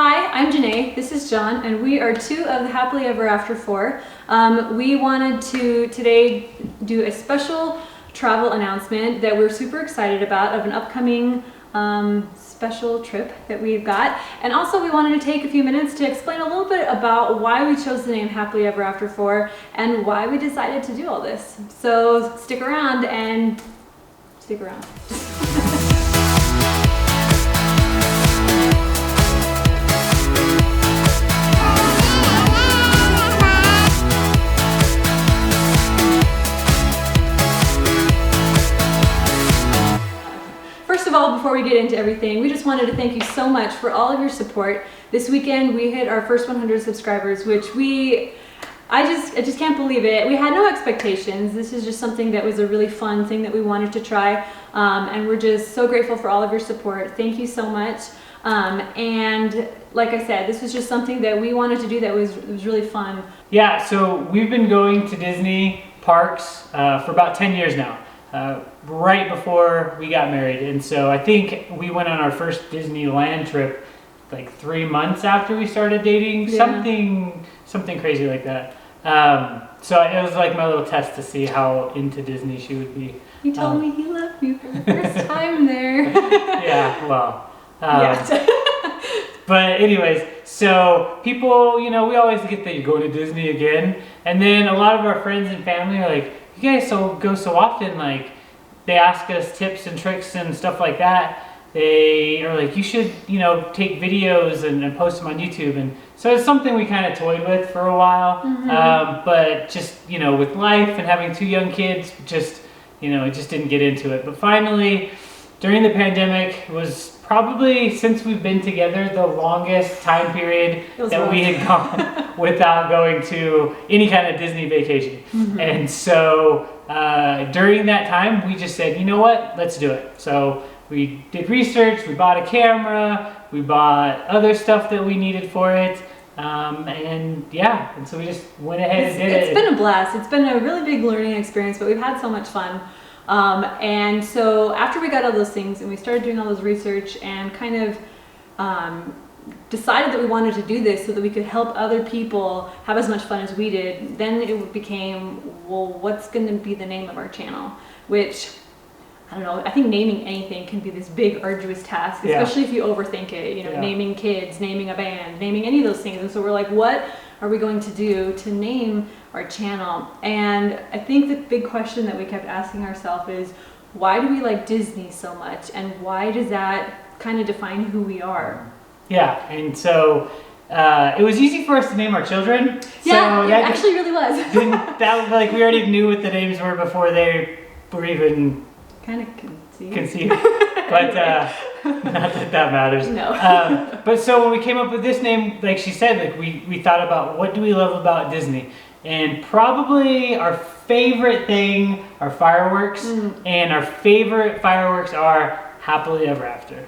Hi, I'm Janae, this is John, and we are two of the Happily Ever After 4. We wanted to today do a special travel announcement that we're super excited about of an upcoming special trip that we've got. And also we wanted to take a few minutes to explain a little bit about why we chose the name Happily Ever After 4 and why we decided to do all this. So stick around and stick around. First of all, before we get into everything, we just wanted to thank you so much for all of your support. This weekend we hit our first 100 subscribers, which I just can't believe it. We had no expectations. This is just something that was a really fun thing that we wanted to try, and we're just so grateful for all of your support. Thank you so much. And like I said, this was just something that we wanted to do that was really fun. Yeah, so we've been going to Disney parks for about 10 years now. Right before we got married, and so I think we went on our first Disneyland trip like 3 months after we started dating. Yeah. Something crazy like that. So it was like my little test to see how into Disney she would be. He told me he loved me for the first time there. Yeah, well, yeah. But anyways, so people, we always get that you're going to Disney again, and then a lot of our friends and family are like, you guys go so often, like they ask us tips and tricks and stuff like that. They are like, you should, take videos and post them on YouTube. And so it's something we kind of toyed with for a while. Mm-hmm. But just, with life and having 2 young kids, just, it just didn't get into it. But finally, during the pandemic, it was probably, since we've been together, the longest time period that we had gone without going to any kind of Disney vacation. Mm-hmm. And so during that time, we just said, you know what, let's do it. So we did research, we bought a camera, we bought other stuff that we needed for it. And so we just went ahead and did it. It's been a blast. It's been a really big learning experience, but we've had so much fun. And so after we got all those things and we started doing all those research and kind of decided that we wanted to do this so that we could help other people have as much fun as we did, then it became, well, what's going to be the name of our channel? Which, I don't know, I think naming anything can be this big arduous task, especially if you overthink it, naming kids, naming a band, naming any of those things. And so we're like, what are we going to do to name our channel? And I think the big question that we kept asking ourselves is, why do we like Disney so much? And why does that kind of define who we are? Yeah, and so it was easy for us to name our children. Yeah, so it actually really was. We already knew what the names were before they were even kind of conceived. But not that matters. No. But so when we came up with this name, like she said, like we thought about what do we love about Disney, and probably our favorite thing are fireworks, and our favorite fireworks are Happily Ever After.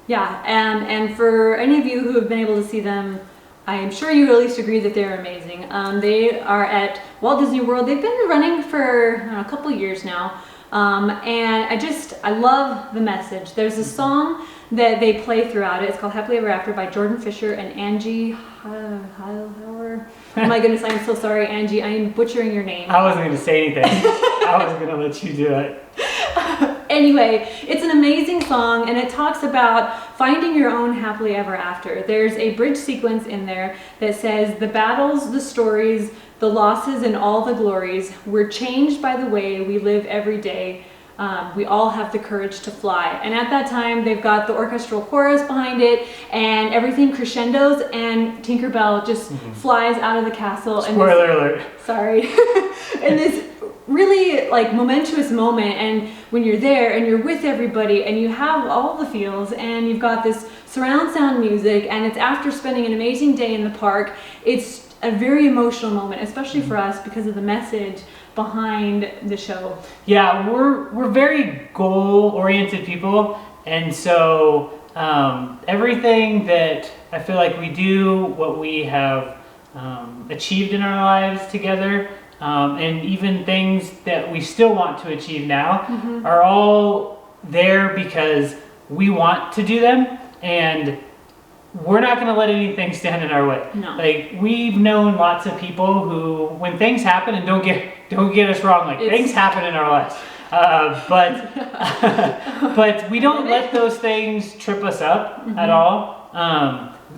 Yeah, and for any of you who have been able to see them, I am sure you at least agree that they're amazing. They are at Walt Disney World. They've been running for a couple years now. And I love the message. There's a song that they play throughout it. It's called Happily Ever After by Jordan Fisher and Angie Heilhauer. Oh my goodness, I'm so sorry, Angie. I am butchering your name. I wasn't going to say anything. I was going to let you do it. Anyway, it's an amazing song, and it talks about finding your own happily ever after. There's a bridge sequence in there that says, the battles, the stories, the losses, and all the glories, we're changed by the way we live every day. We all have the courage to fly. And at that time, they've got the orchestral chorus behind it, and everything crescendos, and Tinkerbell just flies out of the castle. Spoiler alert. Sorry. And this really momentous moment, and when you're there and you're with everybody and you have all the feels and you've got this surround sound music and it's after spending an amazing day in the park, it's a very emotional moment, especially for us because of the message behind the show. Yeah, we're very goal-oriented people, and so everything that I feel like we do, what we have achieved in our lives together, and even things that we still want to achieve now are all there because we want to do them, and we're not going to let anything stand in our way. No. Like, we've known lots of people who, when things happen, and don't get us wrong, like, things happen in our lives. But we don't let those things trip us up at all.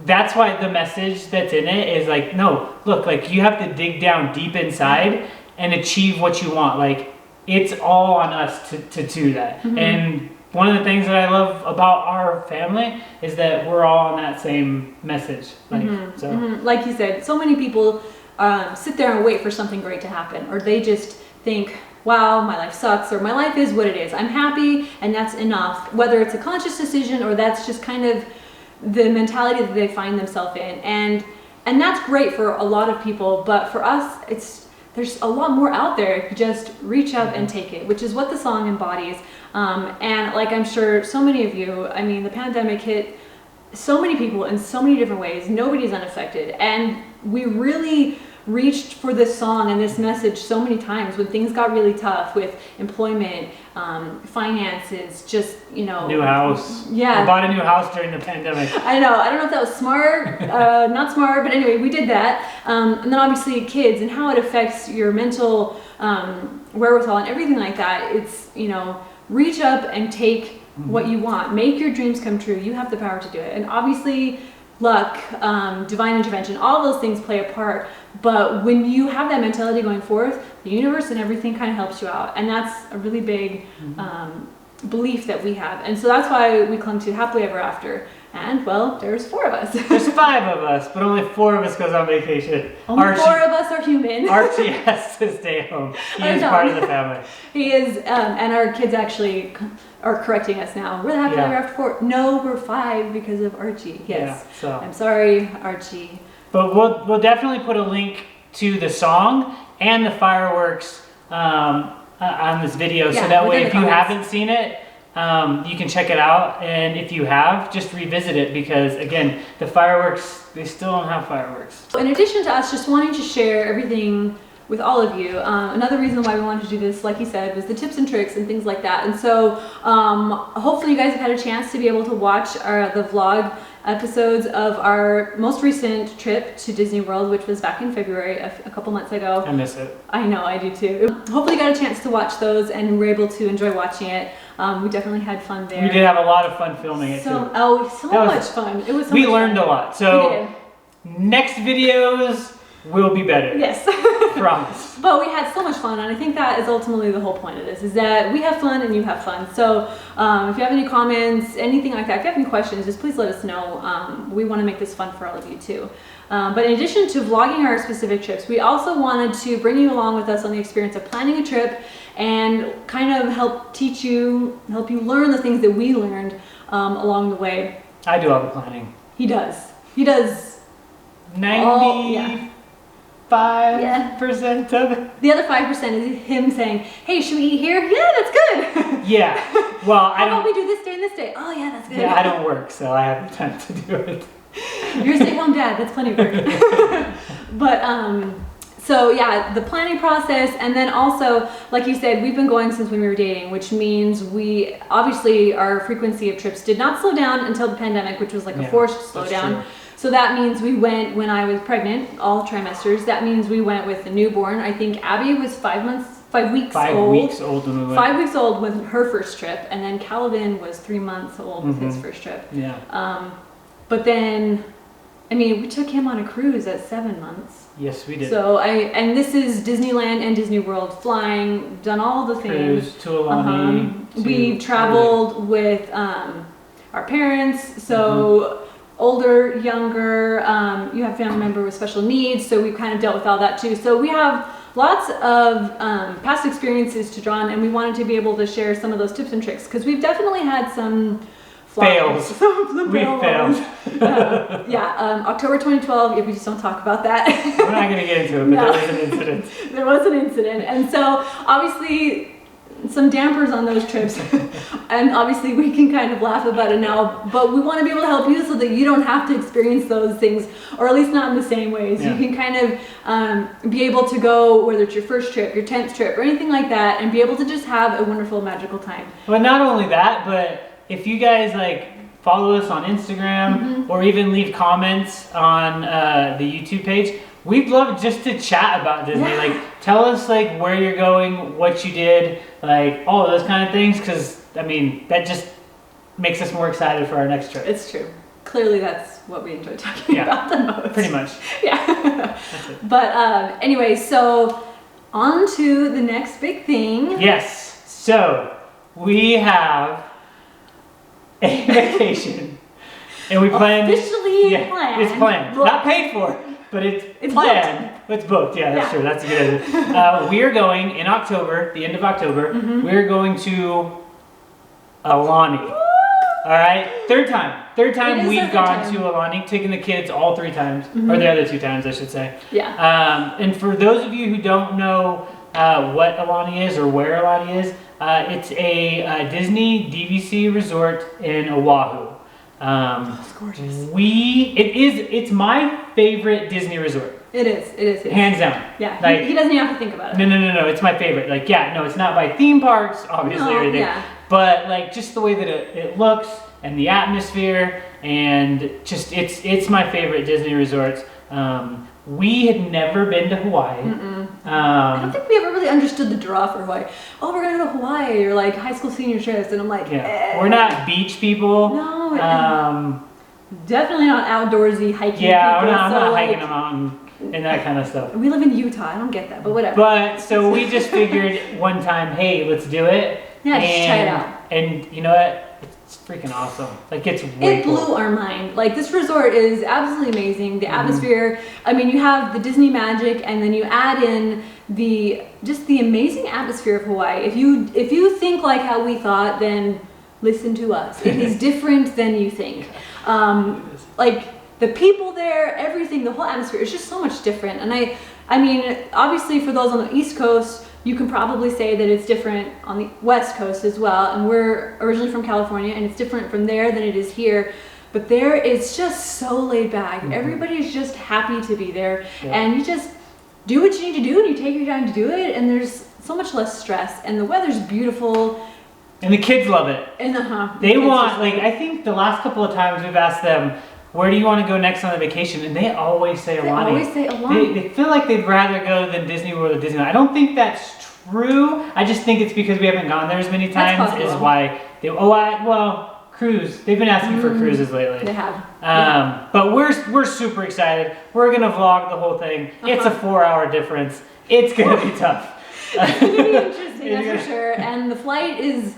That's why the message that's in it is like, no, look, like, you have to dig down deep inside and achieve what you want. Like, it's all on us to do that. And one of the things that I love about our family is that we're all on that same message. Like, Like you said, so many people sit there and wait for something great to happen, or they just think, wow, my life sucks, or my life is what it is. I'm happy, and that's enough. Whether it's a conscious decision or that's just kind of the mentality that they find themselves in. And that's great for a lot of people, but for us, there's a lot more out there if you just reach up and take it, which is what the song embodies. And like I'm sure so many of you, I mean, the pandemic hit so many people in so many different ways. Nobody's unaffected. And we really reached for this song and this message so many times when things got really tough with employment, finances, just, you know. New house. Yeah. I bought a new house during the pandemic. I know. I don't know if that was smart, not smart, but anyway, we did that. And then obviously kids and how it affects your mental wherewithal and everything like that. It's, you know, reach up and take what you want. Make your dreams come true. You have the power to do it. And obviously luck, divine intervention, all those things play a part. But when you have that mentality going forth, the universe and everything kind of helps you out. And that's a really big belief that we have. And so that's why we clung to Happily Ever After. And, well, there's 4 of us. There's 5 of us, but only 4 of us goes on vacation. Only 4 of us are human. Archie has to stay home. He is part of the family. He is, and our kids actually are correcting us now. We're the Happily Ever After 4. No, we're 5 because of Archie. Yes. Yeah, so. I'm sorry, Archie. But we'll definitely put a link to the song and the fireworks on this video, so that way if you haven't seen it, you can check it out, and if you have, just revisit it, because again, the fireworks, they still don't have fireworks. In addition to us just wanting to share everything with all of you, another reason why we wanted to do this, like you said, was the tips and tricks and things like that. And so hopefully you guys have had a chance to be able to watch the vlog episodes of our most recent trip to Disney World, which was back in February, a couple months ago. I miss it. I know, I do too. Hopefully you got a chance to watch those and were able to enjoy watching it. We definitely had fun there. We did have a lot of fun filming it too. So much fun. It was so we much learned fun. a lot. So next videos will be better. Yes. Promise. But we had so much fun, and I think that is ultimately the whole point of this, is that we have fun and you have fun. So if you have any comments, anything like that, if you have any questions, just please let us know. We want to make this fun for all of you too. But in addition to vlogging our specific trips, we also wanted to bring you along with us on the experience of planning a trip and kind of help you learn the things that we learned along the way. I do all the planning. He does. He does. 95% of it. The other 5% is him saying, hey, should we eat here? Yeah, that's good. Yeah. Well, How about we do this day and this day? Oh, yeah, that's good. Yeah, I don't work, so I have the time to do it. You're a stay-at-home dad. That's plenty of work. But, so yeah, the planning process, and then also, like you said, we've been going since when we were dating, which means obviously our frequency of trips did not slow down until the pandemic, which was like a forced slowdown. So that means we went when I was pregnant, all trimesters. That means we went with the newborn. I think Abby was 5 weeks old. 5 weeks old when we went. 5 weeks old with her first trip, and then Calvin was 3 months old with his first trip. Yeah. But then, I mean, we took him on a cruise at 7 months. Yes, we did. So and this is Disneyland and Disney World, flying, done all the things. Cruise to Alani. We traveled with our parents, so older, younger, you have a family member with special needs, so we kind of dealt with all that too. So we have lots of past experiences to draw on, and we wanted to be able to share some of those tips and tricks, because we've definitely had some fails. We failed. October 2012, we just don't talk about that. We're not going to get into it, but there was an incident. There was an incident, and so obviously some dampers on those trips, and obviously we can kind of laugh about it now, but we want to be able to help you so that you don't have to experience those things, or at least not in the same ways. You can kind of be able to go, whether it's your first trip, your 10th trip, or anything like that, and be able to just have a wonderful, magical time. Well, not only that, but if you guys follow us on Instagram or even leave comments on the YouTube page. We'd love just to chat about Disney. Yeah. Like, tell us like where you're going, what you did, like all of those kind of things. Because I mean, that just makes us more excited for our next trip. It's true. Clearly, that's what we enjoy talking about the most. Pretty much. Yeah. That's it. But anyway, so on to the next big thing. Yes. So we have a vacation, and we planned. Officially planned. It's planned, Booked. not paid for, but it's It's planned. It's booked. Yeah, that's Yeah. true. That's a good idea. We are going in October, the end of October. We're going to Alani. All right, third time It is we've our third gone time. to Alani, taking the kids all 3 times, or the other 2 times, I should say. Yeah. And for those of you who don't know what Alani is or where Alani is, it's a Disney DVC resort in Oahu. It's gorgeous. It's my favorite Disney resort, It is. It is. hands down. Yeah. Like, he doesn't even have to think about it. no, it's my favorite. Like, yeah, no, it's not by theme parks, obviously, No, or anything, yeah. but like just the way that it looks and the atmosphere, and just it's my favorite Disney resorts. We had never been to Hawaii. I don't think we ever really understood the draw for Hawaii. Oh, we're gonna go to Hawaii or like high school senior trips, and I'm like, We're not beach people. No, definitely not outdoorsy hiking. Yeah, people, I'm so, not like, hiking a mountain and that kind of stuff. We live in Utah. I don't get that, but whatever. But so we just figured one time, hey, let's do it. Yeah, just try it out. And you know what? It's freaking awesome. Like, it's way It blew cool. our mind. Like, this resort is absolutely amazing. The atmosphere, I mean, you have the Disney magic, and then you add in the amazing atmosphere of Hawaii. If you think like how we thought, then listen to us. It is different than you think. Like, the people there, everything, the whole atmosphere is just so much different. And I mean, obviously for those on the East Coast, you can probably say that it's different on the West Coast as well. And we're originally from California, and it's different from there than it is here. But there, it's just so laid back. Everybody's just happy to be there. Yeah. And you just do what you need to do, and you take your time to do it. And there's so much less stress. And the weather's beautiful. And the kids love it. And They want, like, I think the last couple of times we've asked them, where do you want to go next on the vacation? And they always say They Alani. always say Alani. They feel like they'd rather go than Disney World or Disneyland. I don't think that's true. I just think it's because we haven't gone there as many That's times is possible. why they, cruise. They've been asking for cruises lately. They have. But we're super excited. We're gonna vlog the whole thing. It's a 4-hour difference. It's gonna be tough. It's gonna be interesting, It's that's gonna- for sure. And the flight is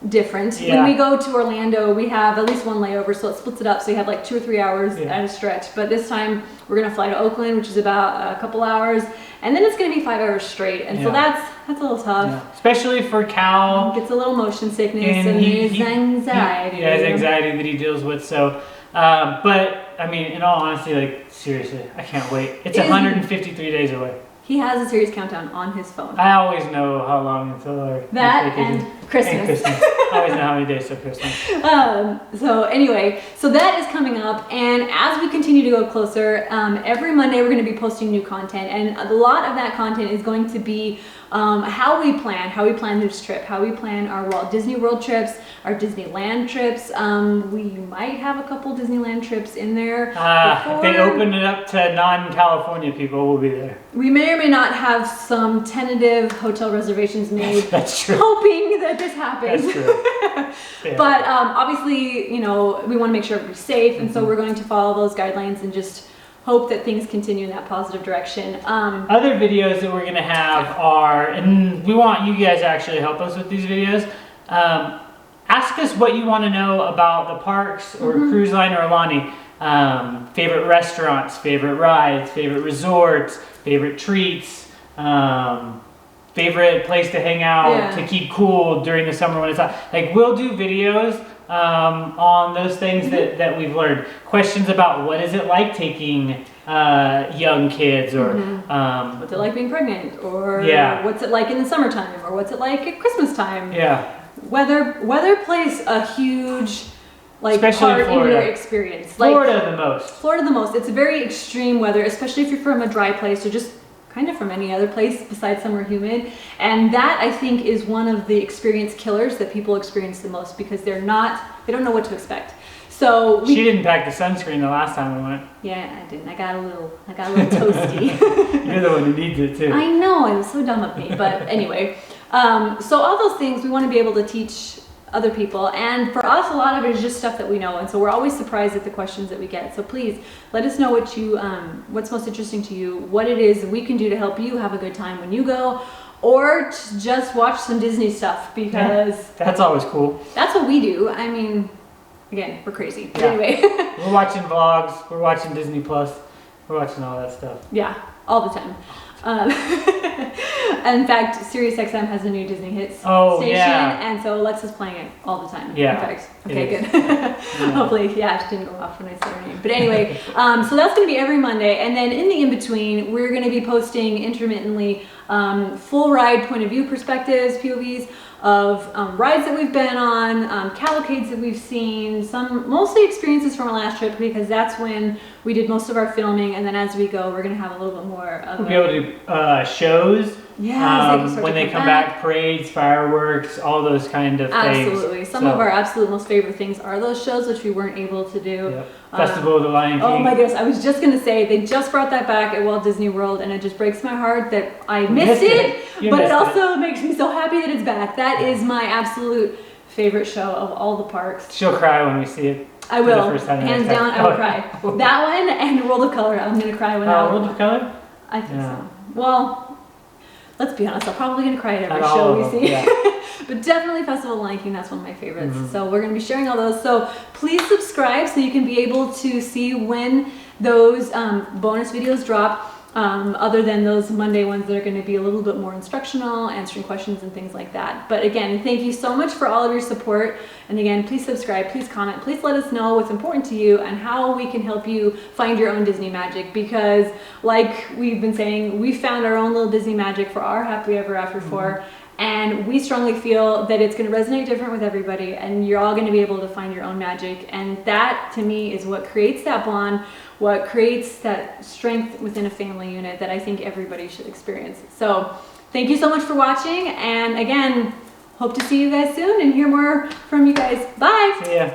different. Yeah. When we go to Orlando, we have at least one layover, so it splits it up. So you have like 2 or 3 hours Yeah. at a stretch. But this time we're gonna fly to Oakland, which is about a couple hours, and then it's gonna be 5 hours straight. And so Yeah. that's a little tough. Yeah. Especially for Cal. Gets a little motion sickness And and he- his he- anxiety. He has anxiety that he deals with. So, but I mean, in all honesty, like seriously, I can't wait. It's It is- 153 days away. He has a serious countdown on his phone. I always know how long until our That next vacation. and Christmas. And Christmas. I always know how many days till Christmas. So anyway, so that is coming up, and as we continue to go closer, every Monday we're going to be posting new content, and a lot of that content is going to be how we plan this trip, how we plan our Walt Disney World trips, our Disneyland trips. We might have a couple Disneyland trips in there. If they before. open it up to non-California people, we'll be there. We may or may not have some tentative hotel reservations made, That's true. hoping that this happens. That's true. Yeah. But obviously, you know, we want to make sure everybody's safe, and Mm-hmm. so we're going to follow those guidelines and just hope that things continue in that positive direction. Other videos that we're gonna have are, and we want you guys to actually help us with these videos. Ask us what you want to know about the parks or cruise line or Alani. Favorite restaurants, favorite rides, favorite resorts, favorite treats, favorite place to hang out, Yeah. to keep cool during the summer when it's hot. Like, we'll do videos on those things that we've learned. Questions about what is it like taking young kids, or What's it like being pregnant, or Yeah. what's it like in the summertime, or what's it like at Christmas time? yeah. Weather plays a huge Especially part in Florida. your experience. Florida the most. Florida the most. It's a very extreme weather, especially if you're from a dry place, so just kind of from any other place besides somewhere humid. And that, I think, is one of the experience killers that people experience the most, because they don't know what to expect. So she didn't pack the sunscreen the last time we went. Yeah, I didn't. I got a little toasty. You're the one who needs it too. I know, it was so dumb of me, but anyway. So all those things we want to be able to teach other people, and for us a lot of it is just stuff that we know, and so we're always surprised at the questions that we get. So please let us know what what's most interesting to you, what it is we can do to help you have a good time when you go, or just watch some Disney stuff, because that's always cool. That's what we do. I mean, again, we're crazy. But anyway. We're watching vlogs, we're watching Disney Plus, we're watching all that stuff. Yeah, all the time. In fact, SiriusXM has a new Disney Hits station, and so Alexa's playing it all the time. Yeah. In fact, okay, good. Hopefully, it didn't go off when I said her name. But anyway, so that's going to be every Monday, and then in the in-between, we're going to be posting intermittently full ride point of view perspectives, POVs, of rides that we've been on, cavalcades that we've seen, mostly experiences from our last trip, because that's when we did most of our filming, and then as we go, we're going to have a little bit more of we'll be able to do shows. Yeah, when they come back, parades, fireworks, all those kind of things. Absolutely. Some of our absolute most favorite things are those shows, which we weren't able to do. Yep. Festival of the Lion King. Oh my goodness, I was just going to say, they just brought that back at Walt Disney World, and it just breaks my heart that I missed it, but it also makes me so happy that it's back. That is my absolute favorite show of all the parks. She'll cry when we see it. I will. Hands down, I will cry. That one and World of Color, I'm going to cry when World of Color? I think so. Well, let's be honest, I'm probably going to cry at every show we see. Yeah. But definitely Festival of the Lion King, that's one of my favorites. So we're going to be sharing all those. So please subscribe so you can be able to see when those bonus videos drop, other than those Monday ones that are going to be a little bit more instructional, answering questions and things like that. But again, thank you so much for all of your support. And again, please subscribe, please comment, please let us know what's important to you and how we can help you find your own Disney magic. Because like we've been saying, we found our own little Disney magic for our Happily Ever After 4. And we strongly feel that it's going to resonate different with everybody, and you're all going to be able to find your own magic. And that, to me, is what creates that bond, what creates that strength within a family unit that I think everybody should experience. So thank you so much for watching. And again, hope to see you guys soon and hear more from you guys. Bye. See ya.